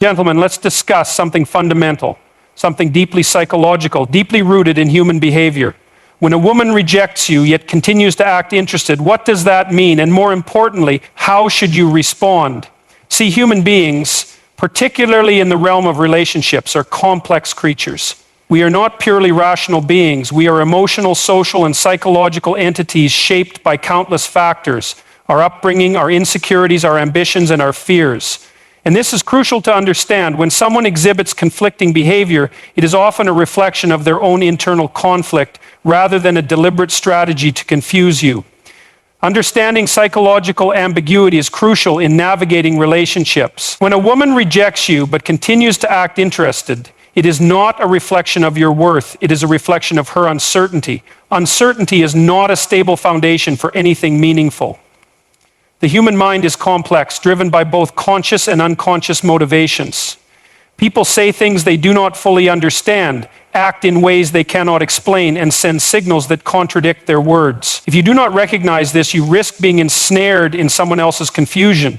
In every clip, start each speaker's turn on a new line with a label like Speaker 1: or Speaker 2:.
Speaker 1: Gentlemen, let's discuss something fundamental, something deeply psychological, deeply rooted in human behavior. When a woman rejects you yet continues to act interested, what does that mean? And more importantly, how should you respond? See, human beings, particularly in the realm of relationships, are complex creatures. We are not purely rational beings. We are emotional, social, and psychological entities shaped by countless factors: our upbringing, our insecurities, our ambitions, and our fears. And this is crucial to understand. When someone exhibits conflicting behavior, it is often a reflection of their own internal conflict rather than a deliberate strategy to confuse you. Understanding psychological ambiguity is crucial in navigating relationships. When a woman rejects you but continues to act interested, it is not a reflection of your worth. It is a reflection of her uncertainty. Uncertainty is not a stable foundation for anything meaningful. The human mind is complex, driven by both conscious and unconscious motivations. People say things they do not fully understand, act in ways they cannot explain, and send signals that contradict their words. If you do not recognize this, you risk being ensnared in someone else's confusion.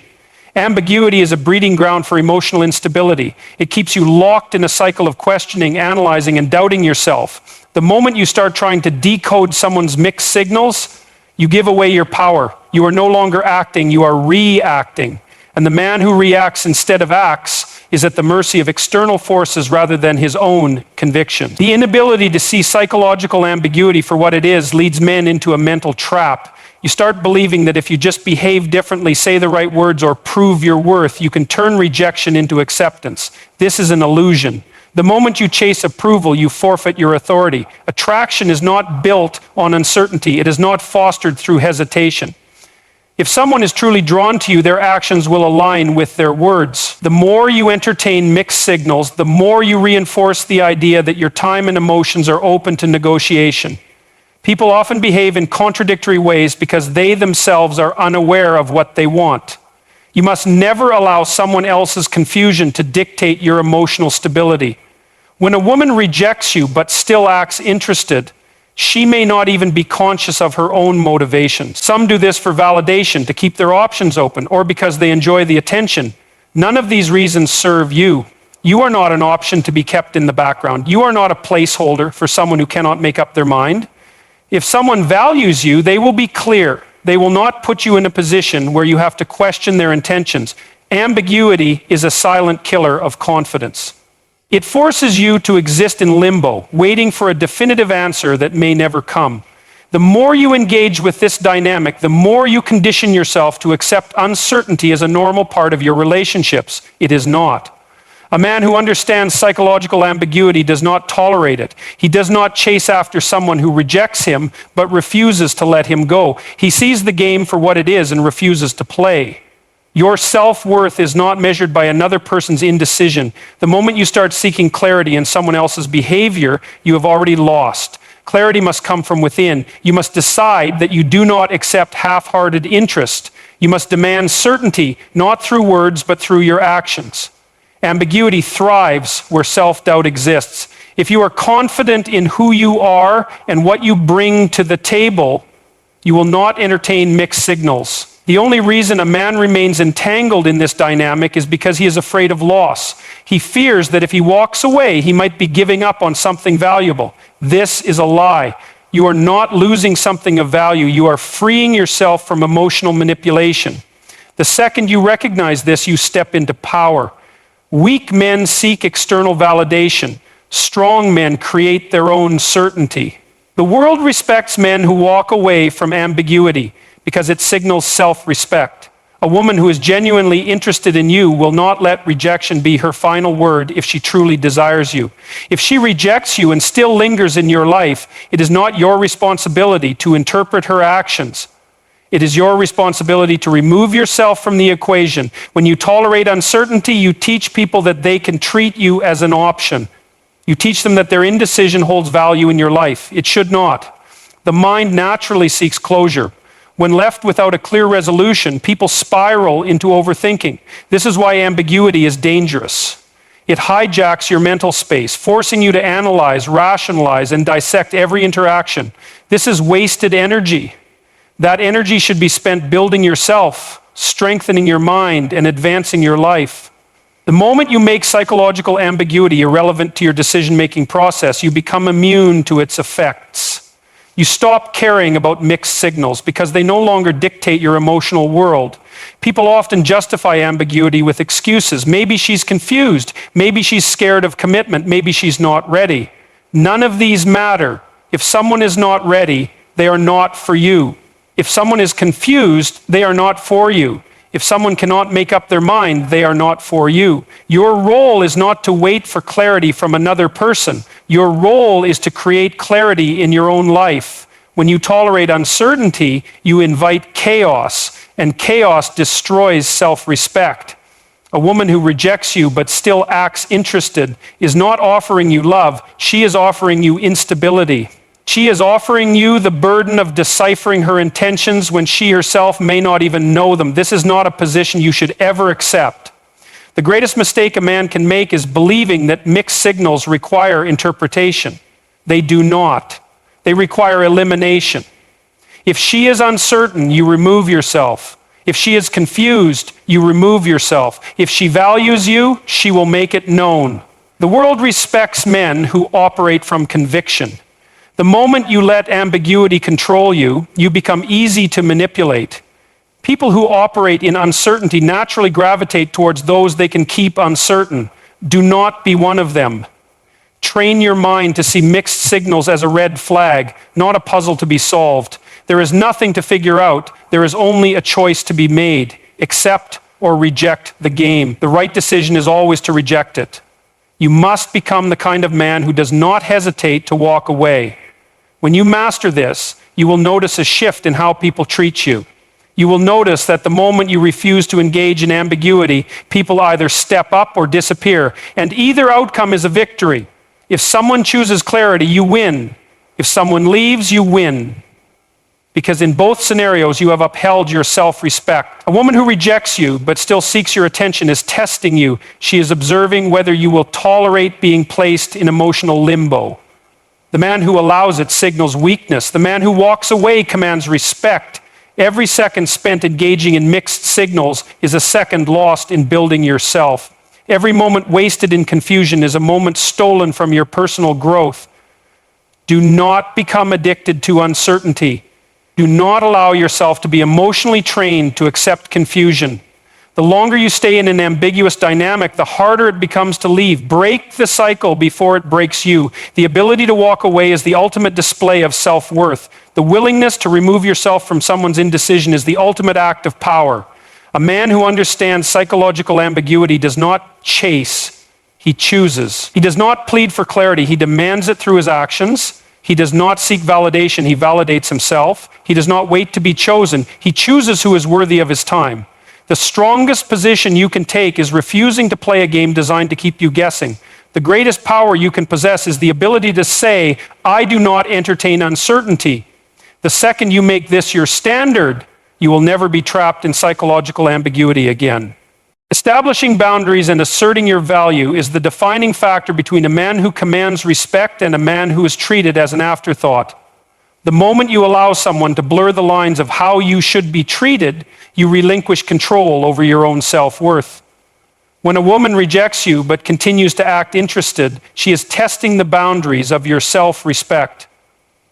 Speaker 1: Ambiguity is a breeding ground for emotional instability. It keeps you locked in a cycle of questioning, analyzing, and doubting yourself. The moment you start trying to decode someone's mixed signals, you give away your power. You are no longer acting, you are reacting. And the man who reacts instead of acts is at the mercy of external forces rather than his own conviction. The inability to see psychological ambiguity for what it is leads men into a mental trap. You start believing that if you just behave differently, say the right words, or prove your worth, you can turn rejection into acceptance. This is an illusion. The moment you chase approval, you forfeit your authority. Attraction is not built on uncertainty. It is not fostered through hesitation. If someone is truly drawn to you, their actions will align with their words. The more you entertain mixed signals, the more you reinforce the idea that your time and emotions are open to negotiation. People often behave in contradictory ways because they themselves are unaware of what they want. You must never allow someone else's confusion to dictate your emotional stability. When a woman rejects you but still acts interested, she may not even be conscious of her own motivations. Some do this for validation, to keep their options open, or because they enjoy the attention. None of these reasons serve you. You are not an option to be kept in the background. You are not a placeholder for someone who cannot make up their mind. If someone values you, they will be clear. They will not put you in a position where you have to question their intentions. Ambiguity is a silent killer of confidence. It forces you to exist in limbo, waiting for a definitive answer that may never come. The more you engage with this dynamic, the more you condition yourself to accept uncertainty as a normal part of your relationships. It is not. A man who understands psychological ambiguity does not tolerate it. He does not chase after someone who rejects him, but refuses to let him go. He sees the game for what it is and refuses to play. Your self-worth is not measured by another person's indecision. The moment you start seeking clarity in someone else's behavior, you have already lost. Clarity must come from within. You must decide that you do not accept half-hearted interest. You must demand certainty, not through words, but through your actions. Ambiguity thrives where self-doubt exists. If you are confident in who you are and what you bring to the table, you will not entertain mixed signals. The only reason a man remains entangled in this dynamic is because he is afraid of loss. He fears that if he walks away, he might be giving up on something valuable. This is a lie. You are not losing something of value. You are freeing yourself from emotional manipulation. The second you recognize this, you step into power. Weak men seek external validation. Strong men create their own certainty. The world respects men who walk away from ambiguity because it signals self-respect. A woman who is genuinely interested in you will not let rejection be her final word if she truly desires you. If she rejects you and still lingers in your life, it is not your responsibility to interpret her actions. It is your responsibility to remove yourself from the equation. When you tolerate uncertainty, you teach people that they can treat you as an option. You teach them that their indecision holds value in your life. It should not. The mind naturally seeks closure. When left without a clear resolution, people spiral into overthinking. This is why ambiguity is dangerous. It hijacks your mental space, forcing you to analyze, rationalize, and dissect every interaction. This is wasted energy. That energy should be spent building yourself, strengthening your mind, and advancing your life. The moment you make psychological ambiguity irrelevant to your decision-making process, you become immune to its effects. You stop caring about mixed signals because they no longer dictate your emotional world. People often justify ambiguity with excuses. Maybe she's confused. Maybe she's scared of commitment. Maybe she's not ready. None of these matter. If someone is not ready, they are not for you. If someone is confused, they are not for you. If someone cannot make up their mind, they are not for you. Your role is not to wait for clarity from another person. Your role is to create clarity in your own life. When you tolerate uncertainty, you invite chaos, and chaos destroys self-respect. A woman who rejects you but still acts interested is not offering you love. She is offering you instability. She is offering you the burden of deciphering her intentions when she herself may not even know them. This is not a position you should ever accept. The greatest mistake a man can make is believing that mixed signals require interpretation. They do not. They require elimination. If she is uncertain, you remove yourself. If she is confused, you remove yourself. If she values you, she will make it known. The world respects men who operate from conviction. The moment you let ambiguity control you, you become easy to manipulate. People who operate in uncertainty naturally gravitate towards those they can keep uncertain. Do not be one of them. Train your mind to see mixed signals as a red flag, not a puzzle to be solved. There is nothing to figure out. There is only a choice to be made. Accept or reject the game. The right decision is always to reject it. You must become the kind of man who does not hesitate to walk away. When you master this, you will notice a shift in how people treat you. You will notice that the moment you refuse to engage in ambiguity, people either step up or disappear, and either outcome is a victory. If someone chooses clarity, you win. If someone leaves, you win. Because in both scenarios, you have upheld your self-respect. A woman who rejects you but still seeks your attention is testing you. She is observing whether you will tolerate being placed in emotional limbo. The man who allows it signals weakness. The man who walks away commands respect. Every second spent engaging in mixed signals is a second lost in building yourself. Every moment wasted in confusion is a moment stolen from your personal growth. Do not become addicted to uncertainty. Do not allow yourself to be emotionally trained to accept confusion. The longer you stay in an ambiguous dynamic, the harder it becomes to leave. Break the cycle before it breaks you. The ability to walk away is the ultimate display of self-worth. The willingness to remove yourself from someone's indecision is the ultimate act of power. A man who understands psychological ambiguity does not chase, he chooses. He does not plead for clarity, he demands it through his actions. He does not seek validation, he validates himself. He does not wait to be chosen, he chooses who is worthy of his time. The strongest position you can take is refusing to play a game designed to keep you guessing. The greatest power you can possess is the ability to say, I do not entertain uncertainty. The second you make this your standard, you will never be trapped in psychological ambiguity again. Establishing boundaries and asserting your value is the defining factor between a man who commands respect and a man who is treated as an afterthought. The moment you allow someone to blur the lines of how you should be treated, you relinquish control over your own self-worth. When a woman rejects you but continues to act interested, she is testing the boundaries of your self-respect.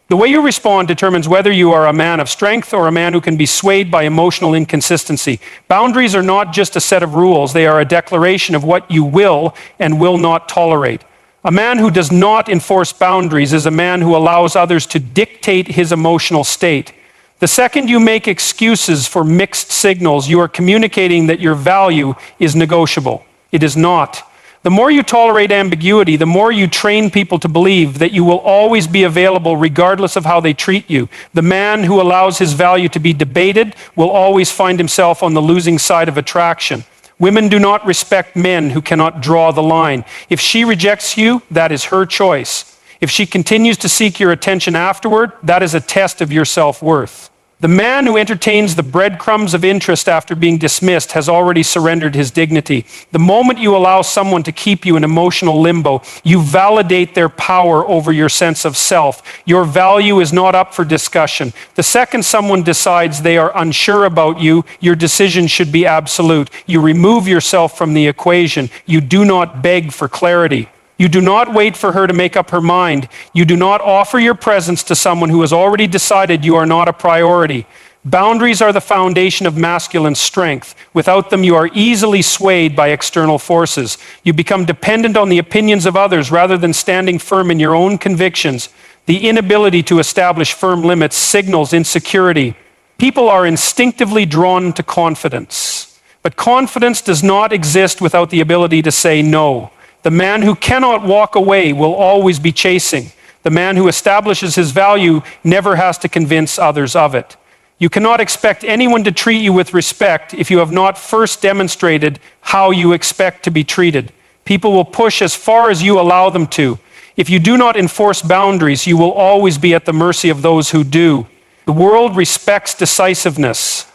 Speaker 1: The way you respond determines whether you are a man of strength or a man who can be swayed by emotional inconsistency. Boundaries are not just a set of rules, they are a declaration of what you will and will not tolerate. A man who does not enforce boundaries is a man who allows others to dictate his emotional state. The second you make excuses for mixed signals, you are communicating that your value is negotiable. It is not. The more you tolerate ambiguity, the more you train people to believe that you will always be available regardless of how they treat you. The man who allows his value to be debated will always find himself on the losing side of attraction. Women do not respect men who cannot draw the line. If she rejects you, that is her choice. If she continues to seek your attention afterward, that is a test of your self-worth. The man who entertains the breadcrumbs of interest after being dismissed has already surrendered his dignity. The moment you allow someone to keep you in emotional limbo, you validate their power over your sense of self. Your value is not up for discussion. The second someone decides they are unsure about you, your decision should be absolute. You remove yourself from the equation. You do not beg for clarity. You do not wait for her to make up her mind. You do not offer your presence to someone who has already decided you are not a priority. Boundaries are the foundation of masculine strength. Without them, you are easily swayed by external forces. You become dependent on the opinions of others rather than standing firm in your own convictions. The inability to establish firm limits signals insecurity. People are instinctively drawn to confidence, but confidence does not exist without the ability to say no. The man who cannot walk away will always be chasing. The man who establishes his value never has to convince others of it. You cannot expect anyone to treat you with respect if you have not first demonstrated how you expect to be treated. People will push as far as you allow them to. If you do not enforce boundaries, you will always be at the mercy of those who do. The world respects decisiveness.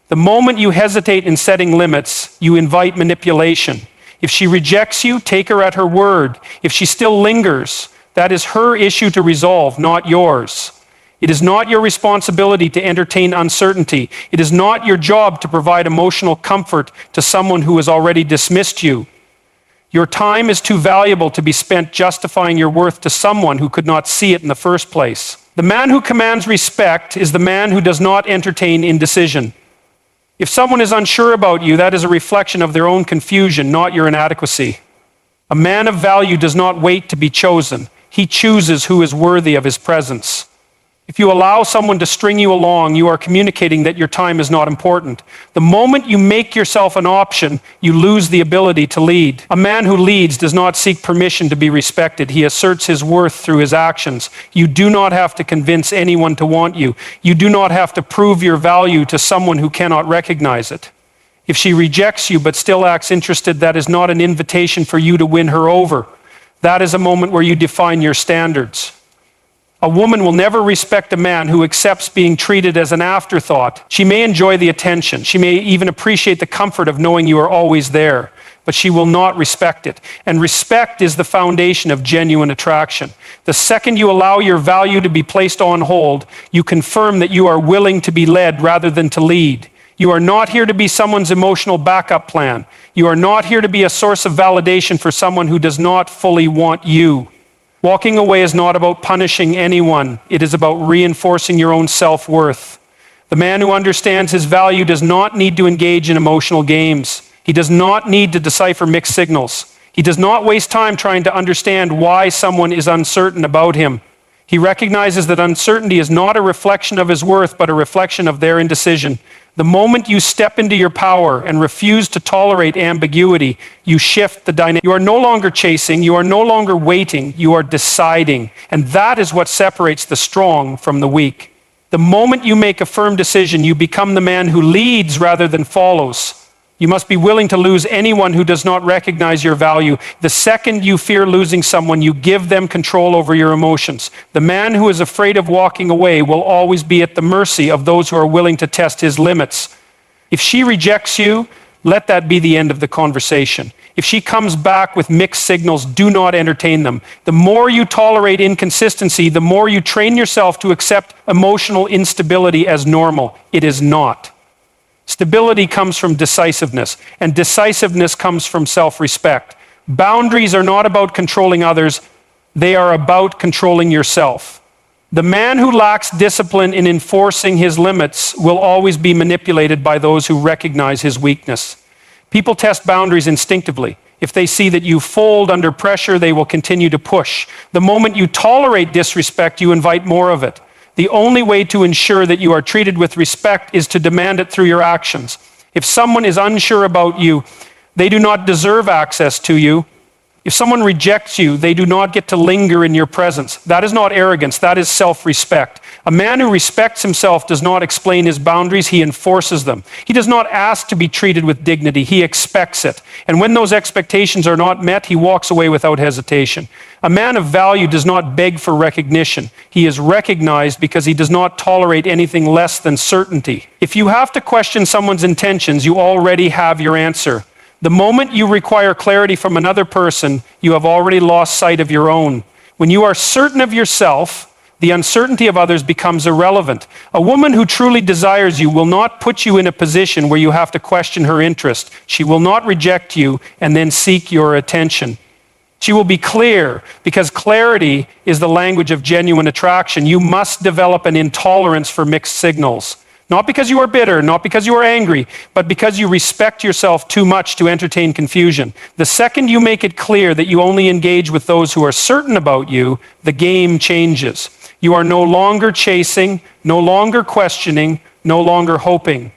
Speaker 1: The moment you hesitate in setting limits, you invite manipulation. If she rejects you, take her at her word. If she still lingers, that is her issue to resolve, not yours. It is not your responsibility to entertain uncertainty. It is not your job to provide emotional comfort to someone who has already dismissed you. Your time is too valuable to be spent justifying your worth to someone who could not see it in the first place. The man who commands respect is the man who does not entertain indecision. If someone is unsure about you, that is a reflection of their own confusion, not your inadequacy. A man of value does not wait to be chosen. He chooses who is worthy of his presence. If you allow someone to string you along, you are communicating that your time is not important. The moment you make yourself an option, you lose the ability to lead. A man who leads does not seek permission to be respected. He asserts his worth through his actions. You do not have to convince anyone to want you. You do not have to prove your value to someone who cannot recognize it. If she rejects you but still acts interested, that is not an invitation for you to win her over. That is a moment where you define your standards. A woman will never respect a man who accepts being treated as an afterthought. She may enjoy the attention. She may even appreciate the comfort of knowing you are always there, but she will not respect it. And respect is the foundation of genuine attraction. The second you allow your value to be placed on hold, you confirm that you are willing to be led rather than to lead. You are not here to be someone's emotional backup plan. You are not here to be a source of validation for someone who does not fully want you. Walking away is not about punishing anyone. It is about reinforcing your own self-worth. The man who understands his value does not need to engage in emotional games. He does not need to decipher mixed signals. He does not waste time trying to understand why someone is uncertain about him. He recognizes that uncertainty is not a reflection of his worth, but a reflection of their indecision. The moment you step into your power and refuse to tolerate ambiguity, you shift the dynamic. You are no longer chasing, you are no longer waiting, you are deciding. And that is what separates the strong from the weak. The moment you make a firm decision, you become the man who leads rather than follows. You must be willing to lose anyone who does not recognize your value. The second you fear losing someone, you give them control over your emotions. The man who is afraid of walking away will always be at the mercy of those who are willing to test his limits. If she rejects you, let that be the end of the conversation. If she comes back with mixed signals, do not entertain them. The more you tolerate inconsistency, the more you train yourself to accept emotional instability as normal. It is not. Stability comes from decisiveness, and decisiveness comes from self-respect. Boundaries are not about controlling others, they are about controlling yourself. The man who lacks discipline in enforcing his limits will always be manipulated by those who recognize his weakness. People test boundaries instinctively. If they see that you fold under pressure, they will continue to push. The moment you tolerate disrespect, you invite more of it. The only way to ensure that you are treated with respect is to demand it through your actions. If someone is unsure about you, they do not deserve access to you. If someone rejects you, they do not get to linger in your presence. That is not arrogance, that is self-respect. A man who respects himself does not explain his boundaries, he enforces them. He does not ask to be treated with dignity, he expects it. And when those expectations are not met, he walks away without hesitation. A man of value does not beg for recognition. He is recognized because he does not tolerate anything less than certainty. If you have to question someone's intentions, you already have your answer. The moment you require clarity from another person, you have already lost sight of your own. When you are certain of yourself, the uncertainty of others becomes irrelevant. A woman who truly desires you will not put you in a position where you have to question her interest. She will not reject you and then seek your attention. She will be clear, because clarity is the language of genuine attraction. You must develop an intolerance for mixed signals. Not because you are bitter, not because you are angry, but because you respect yourself too much to entertain confusion. The second you make it clear that you only engage with those who are certain about you, the game changes. You are no longer chasing, no longer questioning, no longer hoping.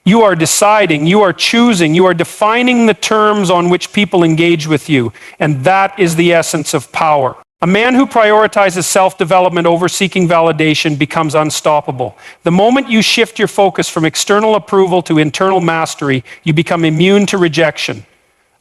Speaker 1: You are deciding, you are choosing, you are defining the terms on which people engage with you, and that is the essence of power. A man who prioritizes self-development over seeking validation becomes unstoppable. The moment you shift your focus from external approval to internal mastery, you become immune to rejection.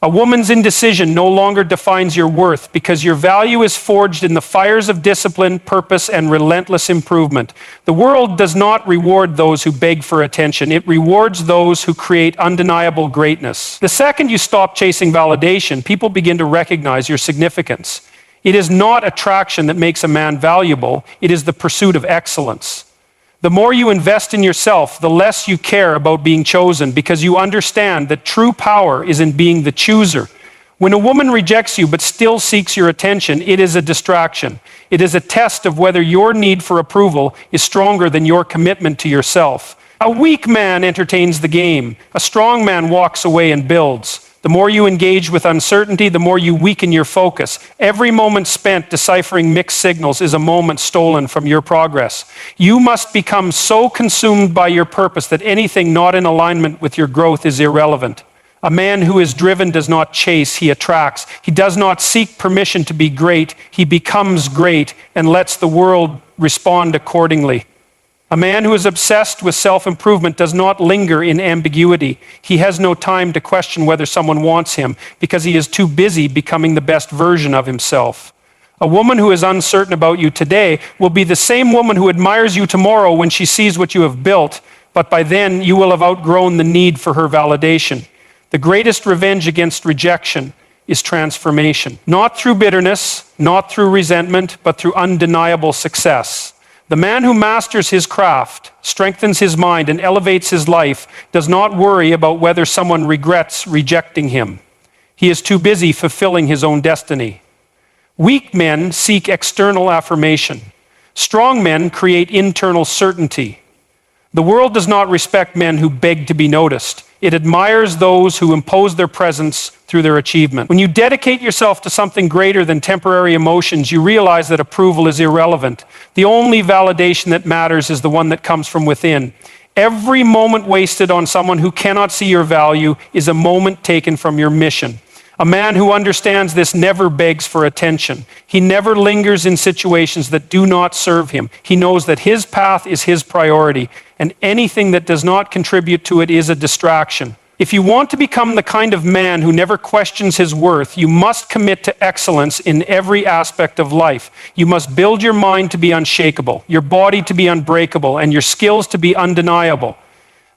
Speaker 1: A woman's indecision no longer defines your worth because your value is forged in the fires of discipline, purpose, and relentless improvement. The world does not reward those who beg for attention. It rewards those who create undeniable greatness. The second you stop chasing validation, people begin to recognize your significance. It is not attraction that makes a man valuable. It is the pursuit of excellence. The more you invest in yourself, the less you care about being chosen because you understand that true power is in being the chooser. When a woman rejects you but still seeks your attention, it is a distraction. It is a test of whether your need for approval is stronger than your commitment to yourself. A weak man entertains the game. A strong man walks away and builds. The more you engage with uncertainty, the more you weaken your focus. Every moment spent deciphering mixed signals is a moment stolen from your progress. You must become so consumed by your purpose that anything not in alignment with your growth is irrelevant. A man who is driven does not chase, he attracts. He does not seek permission to be great. He becomes great and lets the world respond accordingly. A man who is obsessed with self-improvement does not linger in ambiguity. He has no time to question whether someone wants him because he is too busy becoming the best version of himself. A woman who is uncertain about you today will be the same woman who admires you tomorrow when she sees what you have built, but by then you will have outgrown the need for her validation. The greatest revenge against rejection is transformation. Not through bitterness, not through resentment, but through undeniable success. The man who masters his craft, strengthens his mind, and elevates his life does not worry about whether someone regrets rejecting him. He is too busy fulfilling his own destiny. Weak men seek external affirmation. Strong men create internal certainty. The world does not respect men who beg to be noticed. It admires those who impose their presence through their achievement. When you dedicate yourself to something greater than temporary emotions, you realize that approval is irrelevant. The only validation that matters is the one that comes from within. Every moment wasted on someone who cannot see your value is a moment taken from your mission. A man who understands this never begs for attention. He never lingers in situations that do not serve him. He knows that his path is his priority, and anything that does not contribute to it is a distraction. If you want to become the kind of man who never questions his worth, you must commit to excellence in every aspect of life. You must build your mind to be unshakable, your body to be unbreakable, and your skills to be undeniable.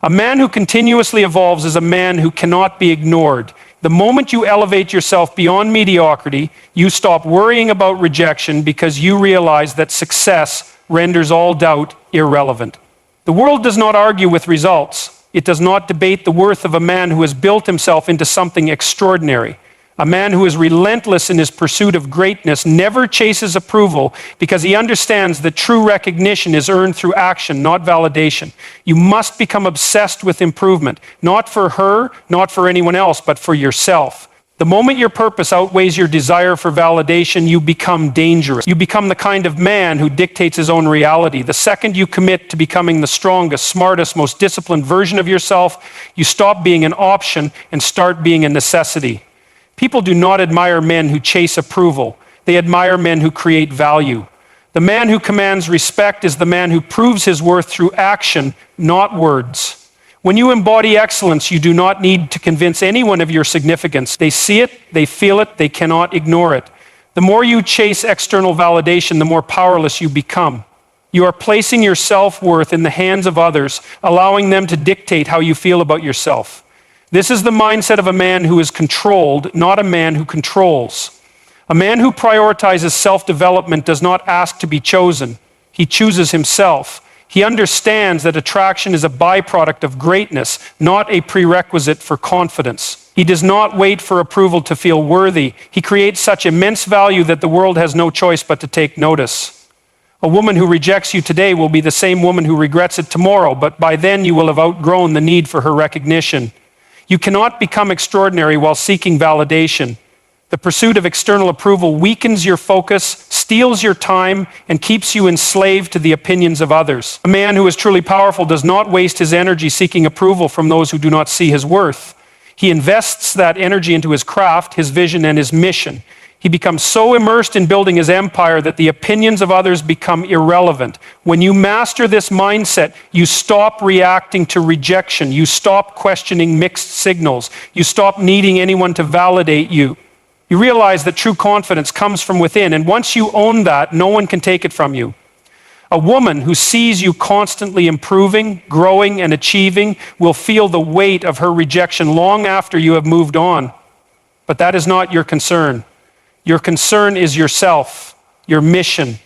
Speaker 1: A man who continuously evolves is a man who cannot be ignored. The moment you elevate yourself beyond mediocrity, you stop worrying about rejection because you realize that success renders all doubt irrelevant. The world does not argue with results. It does not debate the worth of a man who has built himself into something extraordinary. A man who is relentless in his pursuit of greatness never chases approval because he understands that true recognition is earned through action, not validation. You must become obsessed with improvement, not for her, not for anyone else, but for yourself. The moment your purpose outweighs your desire for validation, you become dangerous. You become the kind of man who dictates his own reality. The second you commit to becoming the strongest, smartest, most disciplined version of yourself, you stop being an option and start being a necessity. People do not admire men who chase approval. They admire men who create value. The man who commands respect is the man who proves his worth through action, not words. When you embody excellence, you do not need to convince anyone of your significance. They see it, they feel it, they cannot ignore it. The more you chase external validation, the more powerless you become. You are placing your self-worth in the hands of others, allowing them to dictate how you feel about yourself. This is the mindset of a man who is controlled, not a man who controls. A man who prioritizes self-development does not ask to be chosen. He chooses himself. He understands that attraction is a byproduct of greatness, not a prerequisite for confidence. He does not wait for approval to feel worthy. He creates such immense value that the world has no choice but to take notice. A woman who rejects you today will be the same woman who regrets it tomorrow, but by then you will have outgrown the need for her recognition. You cannot become extraordinary while seeking validation. The pursuit of external approval weakens your focus, steals your time, and keeps you enslaved to the opinions of others. A man who is truly powerful does not waste his energy seeking approval from those who do not see his worth. He invests that energy into his craft, his vision, and his mission. He becomes so immersed in building his empire that the opinions of others become irrelevant. When you master this mindset, you stop reacting to rejection. You stop questioning mixed signals. You stop needing anyone to validate you. You realize that true confidence comes from within, and once you own that, no one can take it from you. A woman who sees you constantly improving, growing, and achieving will feel the weight of her rejection long after you have moved on. But that is not your concern. Your concern is yourself, your mission,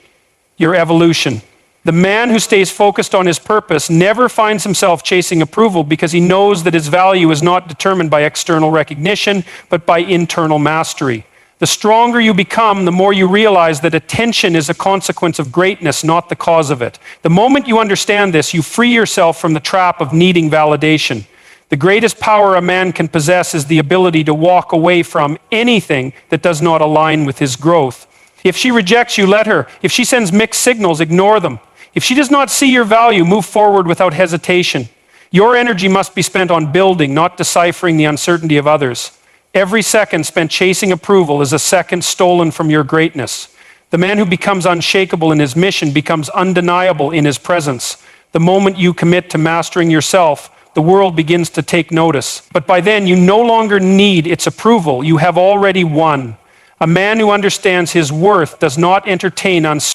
Speaker 1: your evolution. The man who stays focused on his purpose never finds himself chasing approval because he knows that his value is not determined by external recognition, but by internal mastery. The stronger you become, the more you realize that attention is a consequence of greatness, not the cause of it. The moment you understand this, you free yourself from the trap of needing validation. The greatest power a man can possess is the ability to walk away from anything that does not align with his growth. If she rejects you, let her. If she sends mixed signals, ignore them. If she does not see your value, move forward without hesitation. Your energy must be spent on building, not deciphering the uncertainty of others. Every second spent chasing approval is a second stolen from your greatness. The man who becomes unshakable in his mission becomes undeniable in his presence. The moment you commit to mastering yourself, the world begins to take notice. But by then, you no longer need its approval. You have already won. A man who understands his worth does not entertain uncertainty.